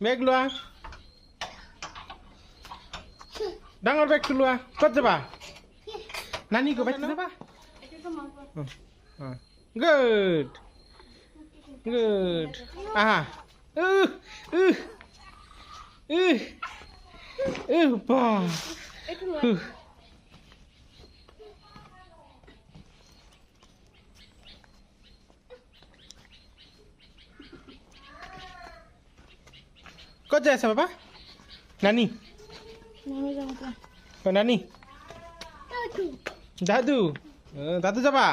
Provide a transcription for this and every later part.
বেগ লোৱা ডাঙৰ বেগটো লোৱা ক'ত যাবা নানি ক'বাত যাবা গুড গুড আহা বাহ ক'ত যাই আছা বাবা নানি নানি দাদু দাদু যাবা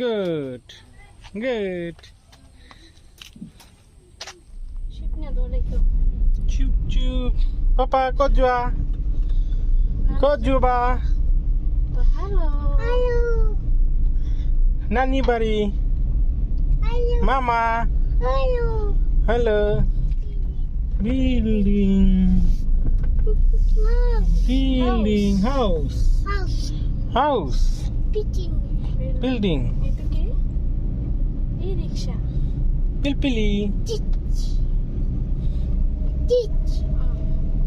Good. Good. Chup chup. Papa, kau jua. Kau jua ba. Hello. Hello. Nani bari. Hello. Mama. Hello. Hello. Building. Building. House. House. House. Pitching. Building. Itu ke? E-ricksha. Pilpili. Teach. Teach.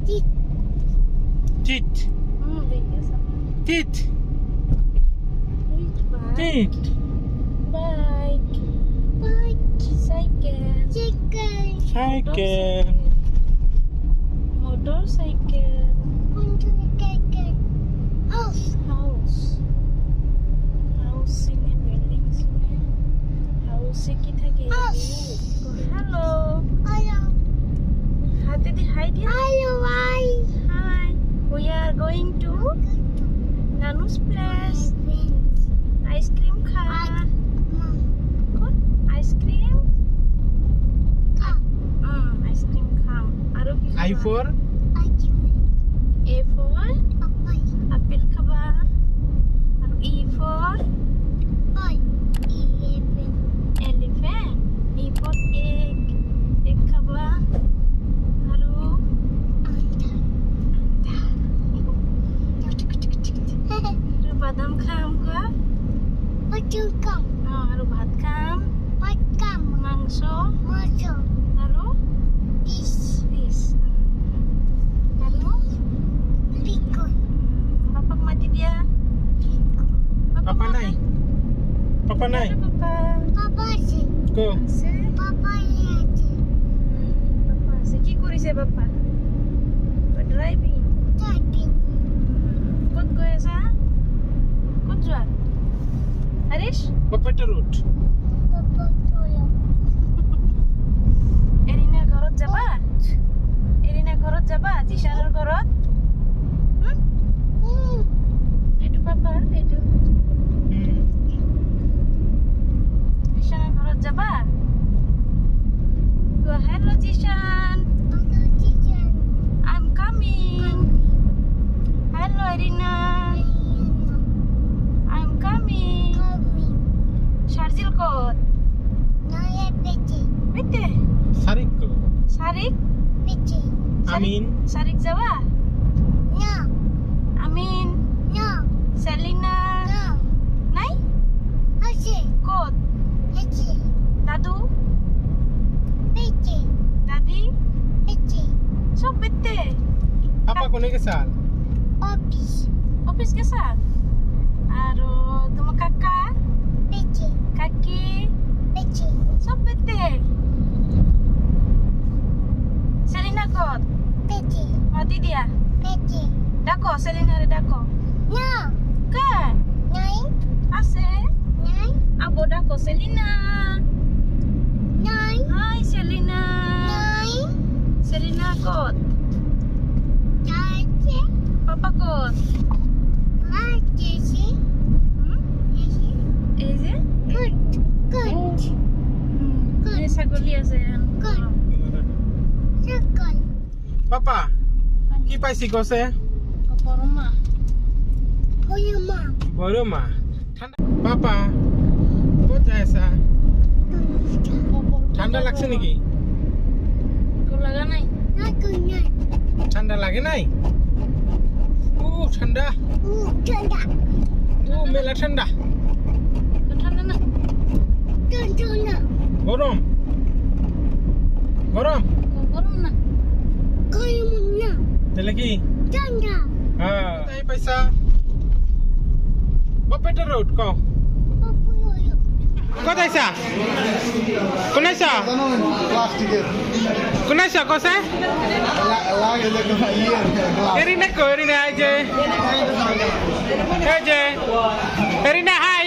Teach. Tit. Biasa. Tit. Bike. Tit. Bike. Bike. Cycle. Cycle. Cycle. Motorcycle. Motorcycle. House. House. House ini building sini. House kita gini. Hello. Hello. Hati di hi dia. Hello. Hi. Hi. We are going to Nanu's place. Ice cream kha. What? Ice cream? Ice cream kha. Aro ki? I for A for apple khaba. Aro E for elephant. E for egg. Egg khaba. Aro badam kham ka. Aro bhat kham. Mangso. Aro fish. Aro bapak mati dia. Papa nai. Papa nai. Papa. Go. Papa se কি কৰিছে papa? Driving. ক'ত গৈ আছা? ক'ত যোৱা? Harish? Papa road. Arena ঘৰত যাবা? Arena ঘৰত যাবা? জিশানৰ ঘৰত? এইটো papa, এইটো. জিশানৰ ঘৰত যাবা? Hello Jishan. I'm coming. Hello Irina. I'm coming. Sharjil kot. Bete. Sarik go. Sarik. Amin. Sarik Jawa. Amin. Selina. Nai. Kot. Dadu. Dadi. Sob bete. Papa kone ke sal? Office ke sath. Aro tuma kakka. Kaki. Sob bete. Selina kot. Mati dia. Dako Selina re dako. Ke? Ase. Abo dako Selina. Hai Selina. Selina kot. Papa kot. Eze? Ini sagoli আছে. Papa, কি পাইছি গছে? Korma. বড় মা ঠান্ডা papa कैसा ঠান্ডা লাগছে নাকি লাগা নাই ঠান্ডা লাগে নাই ও ঠান্ডা ও মেলা ঠান্ডা ঠান্ডা না গরম গরম গরম না তাহলে কি হ্যাঁ এই পয়সা বপেটা রোড ক কোথায় আইসা কোন আইসা কোন আইসা কসে এরিনা কো এরিনা এই যে এরিনা হাই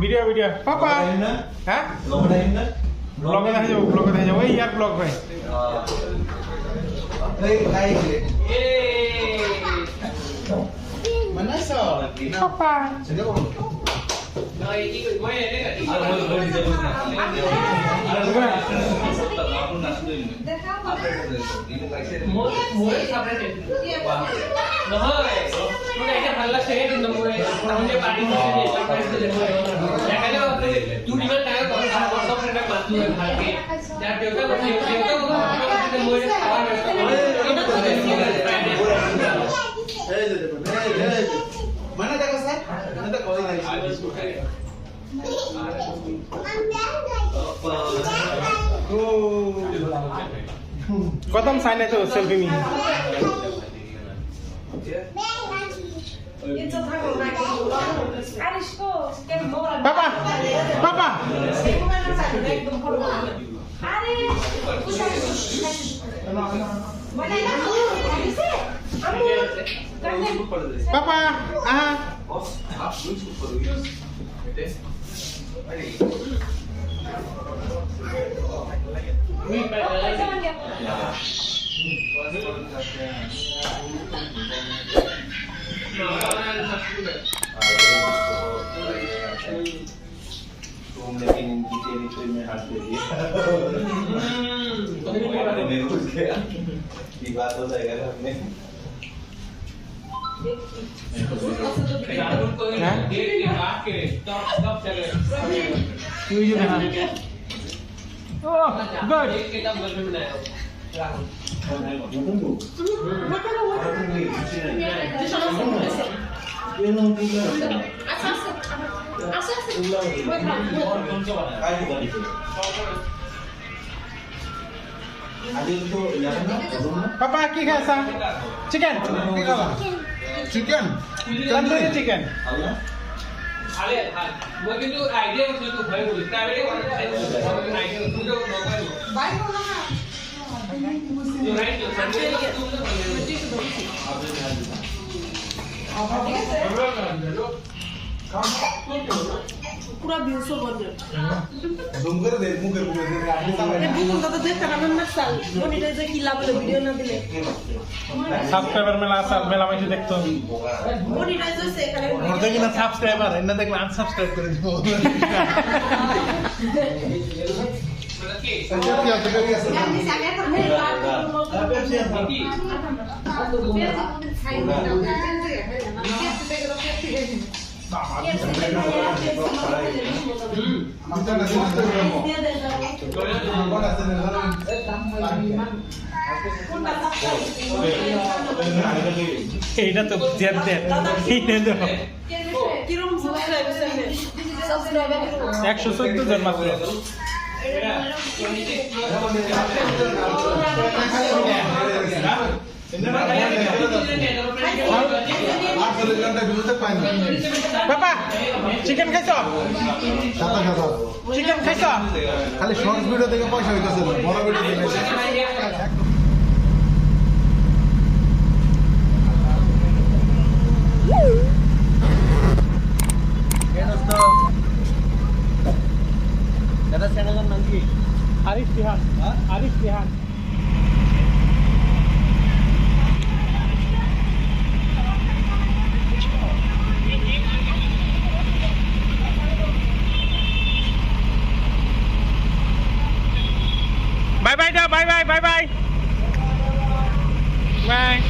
ভিডিও ভিডিও পাপা হ্যাঁ ব্লগে দেখা যাবো এই ইয়ার ব্লগ ভাই পাপা mana देखो सर mana देखो कदम साइन है तो सेल्फी में पापा पापा पापा हाँ तुम लेकिन इनकी टेरिटरी में हाथ दे दिया मेरे को क्या ये बात हो जाएगा ना अपने पापा की खासा चिकन चिकन तंदूरी चिकन वो কিন্তু আইডিয়া করতে তো ভয় করি তাহলে আইডিয়া তুমি তো নকর বাই করো না তো রাইট তো पूरा 200 बन डोंगर दे मुकर आपने सामने ये तो देख कर हमें मसाल मोनेटाइज की लाभ ले वीडियो ना दिले সাবস্ক্রাইবার মেলা মাইছে দেখতো मोनेटाइज से करे और देखिए ना सब्सक्राइबर है ना देखना अनसब्सक्राइब कर दो क्या এইটা তো দেন দেন এইটা তো কিরকম সাবস্ক্রাইবার 114 জন মাত্র বাবা চিকেন খাইছো চিকেন খাইছো খালি শর্টস ভিডিও দেখে পয়সা হইতাছে বড় ভিডিও দেখে Arif Jihan. Arif Jihan. Bye bye dah, bye bye, bye bye. Bye.